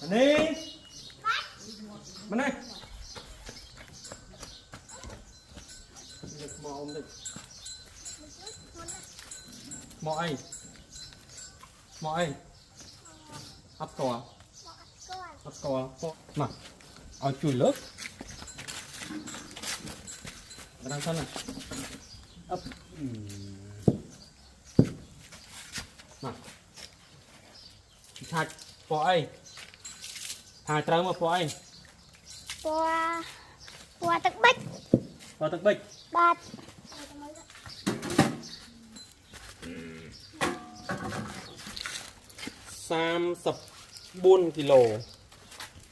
Này bên này mò ông đây mò ai ấp cò nào ao chui lớp đang thân này ấp nào thạch pò ai thạch trâu mà pò ai pò tắc bích bát 34 kg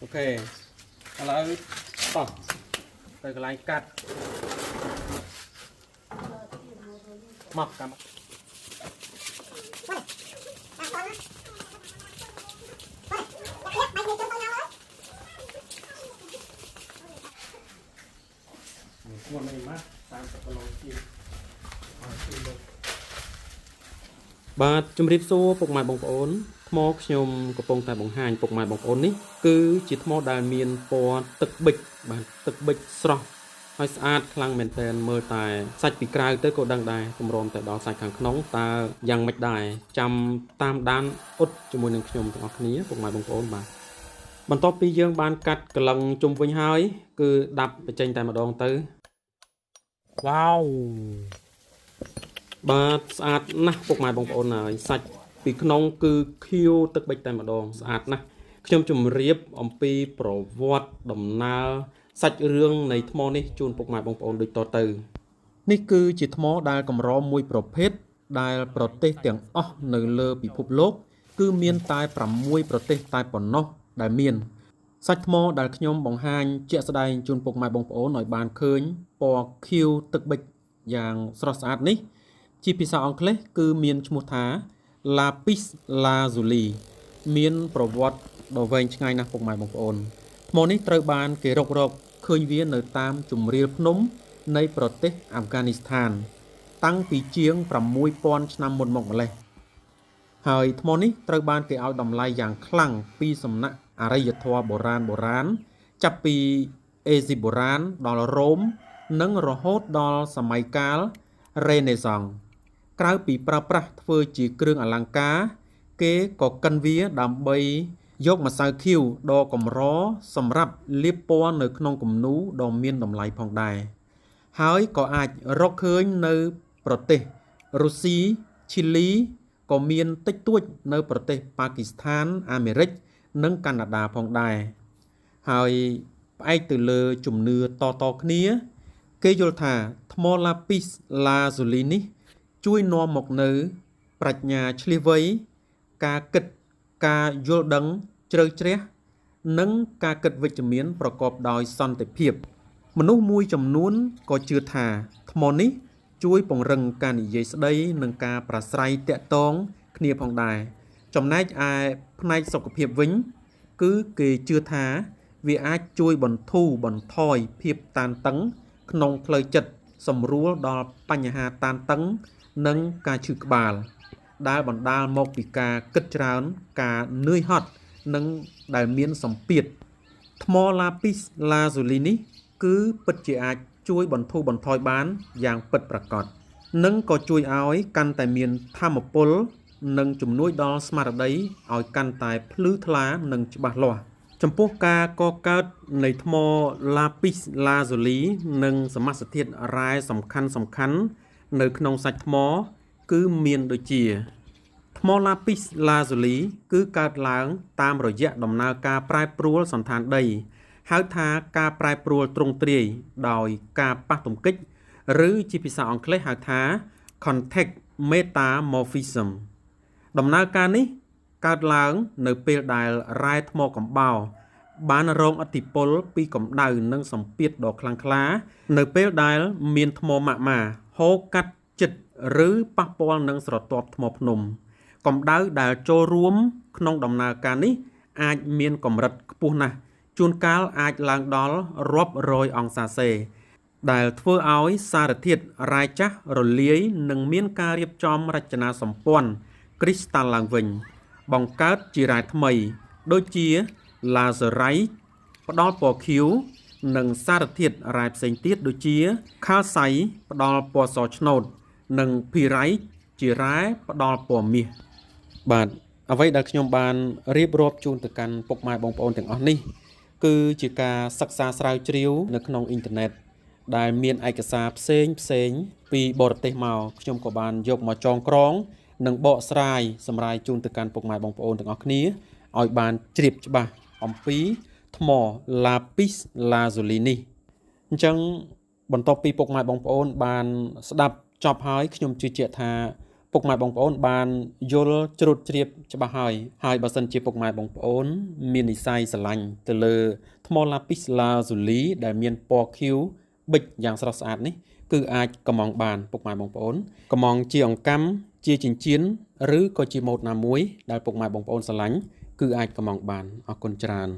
ok lại tỏ tới cái lái cắt mọc cả nguồn này mát 30 kgបាទជំរាបសួរពុកម៉ែបងប្អូនថ្មខ្ញុំកំពុងតែបង្ហាញពុកម៉ែបងប្អូននេះគឺជាថ្មដែលមានពណ៌ទឹកប៊ិចបាទទឹកប៊ិចស្រស់ហើយស្អាតខ្លាំងមែនទែនមើលតែសាច់ពីក្រៅទៅក៏ដឹងដែរគម្រាមតែដល់សាច់ខាងក្នុងតើយ៉ាងម៉េចដែរចាំតាមដានអ៊ុតជាមួយនឹងខ្ញុំទាំងអស់គ្នាពុកម៉ែបងប្អូនបាទបន្ទាប់ពីយើងបានកាត់កលឹងជុំវិញហើយគឺដាប់បញ្ចេញតែម្ដងទៅវ៉ាវបាទស្អាតណាស់ពុកម៉ែបងប្អូនហើយសាច់ពីក្នុងគឺខៀវទឹកប៊ិចតែម្ដងស្អាតណាស់ខ្ញុំជម្រាបអំពីប្រវត្តិដំណើរសាច់រឿងនៃថ្មនេះជូនពុកម៉ែបងប្អូនដូចតទៅនេះគឺជាថ្មដែលកម្រមួយប្រភេទដែលប្រទេសទាំងអស់នៅលើពិភពលោកគឺមានតែ6ប្រទេសតែប៉ុណ្ណោះដែលមានសាច់ថ្មដែលខ្ញុំបង្ហាញជាក់ស្ដែងជូនពុកម៉ែបងប្អូនឲ្យបានឃើញពណ៌ខៀវទឹកប៊ិចយ៉ាងស្រស់ស្អាតនេះជាភាសាអង់គ្លេសគឺមានឈ្មោះថា Lapis Lazuli មានប្រវត្តិដ៏វែងឆ្ងាយណាស់ពុកម៉ែបងប្អូនថ្មនេះត្រូវបានគេរកឃើញវានៅតាមជម្រាលភ្នំនៃប្រទេសអាហ្វហ្គានីស្ថានតាំងពីជាង 6000 ឆ្នាំមុនមកម្លេះហើយថ្មនេះត្រូវបានគេឲ្យតម្លៃយ៉ាងខ្លាំងពីសំណាក់អរិយធម៌បុរាណចាប់ពីអេស៊ីបបុរាណដល់រ៉ូមនិងរហូតដល់សម័យកាលរេនេសង់ក្រៅពីប្រើប្រាស់ធ្វើជាគ្រឿងអលង្ការគេក៏កិនវាដើម្បីយកម្សៅខៀវដ៏កម្រសម្រាប់លាបពណ៌នៅក្នុងគំនូរដ៏មានតម្លៃផងដែរហើយក៏អាចរកឃើញនៅប្រទេសរុស្ស៊ីឈីលីក៏មានតិចតួចនៅប្រទេសប៉ាគីស្ថានអាមេរិកនិងកាណាដាផងដែរហើយផ្អែកទៅលើជំនឿតគ្នាគេយល់ថាថ្ម Lapis Lazuli នេះជួយនាំមកនៅប្រាជ្ញាឆ្លៀសវៃការគិតការយល់ដឹងជ្រៅជ្រះនិងការគិតវិជ្ជមានប្រកបដោយសន្តិភាពមនុស្សមួយចំនួនក៏ជឿថាថ្មនេះជួយពង្រឹងការនិយាយស្ដីនិងការប្រាស្រ័យទាក់ទងគ្នាផងដែរចំណែកឯផ្នែកសុខភាពវិញគឺគេជឿថាវាអាចជួយបន្ធូរបន្ថយភាពតានតឹងក្នុងផ្លូវចិត្តសម្រួលដល់បញ្ហាតានតឹងនិងការឈឺក្បាលដែលបណ្ដាលមកពីការគិតច្រើនការនឿយហត់និងដែលមានសម្ពាធថ្ម Lapis Lazuli នេះគឺពិតជាអាចជួយបន្ធូរបន្ថយបានយ៉ាងពិតប្រាកដនិងក៏ជួយឲ្យកាន់តែមានថាមពលនិងជំនួយដល់ស្មារតីឲ្យកាន់តែភ្លឺថ្លានិងច្បាស់លាស់ចំពោះការកកើតនៃថ្ម Lapis Lazuli និងសមាសធាតុរ៉ែសំខាន់នៅក្នុងសាច់ថ្មគឺមានដូចជាថ្ម Lapis Lazuli គឺកើតឡើងតាមរយៈដំណើរការប្រែប្រួលសន្តានដីហៅថាការប្រែប្រួលទ្រង់ទ្រាយដោយការប៉ះទង្គិចឬជាភាសាអង់គ្លេសហៅថា contact metamorphism ដំណើរការនេះកើតឡើងនៅពេលដែលរ៉ែថ្មកំបោរបានរងឥទ្ធិពលពីកម្ដៅនិងសម្ពាធដ៏ខ្លាំងក្លានៅពេលដែលមានថ្មម៉ាក់ម៉ាហូរកាត់ចិត្តឬប៉ះពាល់នឹងស្រទាប់ថ្មភ្នំកម្ដៅដែលចូលរួមក្នុងដំណើរការនេះអាចមានកម្រិតខ្ពស់ណាស់ជួនកាលអាចឡើងដល់រាប់រយអង្សាសេដែលធ្វើឲ្យសារធាតុរ៉ែចាស់រលាយនិងមានការរៀបចំរចនាសម្ព័ន្ធគ្រីស្តាល់ឡើងវិញបង្កើតជារ៉ែថ្មីដូចជា lazerite ផ្ដល់ពណ៌ខៀវនិងសារធាតុរ៉ែផ្សេងទៀតដូចជា calcite ផ្ដល់ពណ៌សឆ្នោតនិង pyrite ជារ៉ែផ្ដល់ពណ៌មាសបាទអ្វីដែលខ្ញុំបានរៀបរាប់ជូនទៅកាន់ពុកម៉ែបងប្អូនទាំងអស់នេះគឺជាការសិក្សាស្រាវជ្រាវនៅក្នុងអ៊ីនធឺណិតដែលមានឯកសារផ្សេងពីបរទេសមកខ្ញុំក៏បានយកមកចងក្រងនិងបកស្រាយសម្រាយជូនទៅកាន់ពុកម៉ែបងប្អូនទាំងអស់គ្នាឲ្យបានជ្រាបច្បាស់អំពីថ្ម lapis lazuli នេះអញ្ចឹងបន្ទាប់ពីពុកម៉ែបងប្អូនបានស្ដាប់ចប់ហើយខ្ញុំជឿជាក់ថាពុកម៉ែបងប្អូនបានយល់ជ្រួតជ្រាបច្បាស់ហើយបើសិនជាពុកម៉ែបងប្អូនមាននិស្ស័យស្រឡាញ់ទៅលើថ្ម lapis lazuli ដែលមានពណ៌ខៀវប៊ិចយ៉ាងស្រស់ស្អាតនេះគឺអាចកម្មង់បានពុកម៉ែបងប្អូនកម្មង់ជាអង្កាំជាចិញ្ចៀនឬក៏ជាម៉ូដណាមួយដែលពុកម៉ែបងប្អូនស្រឡាញ់គឺអាចកម្មង់បានអរគុណច្រើន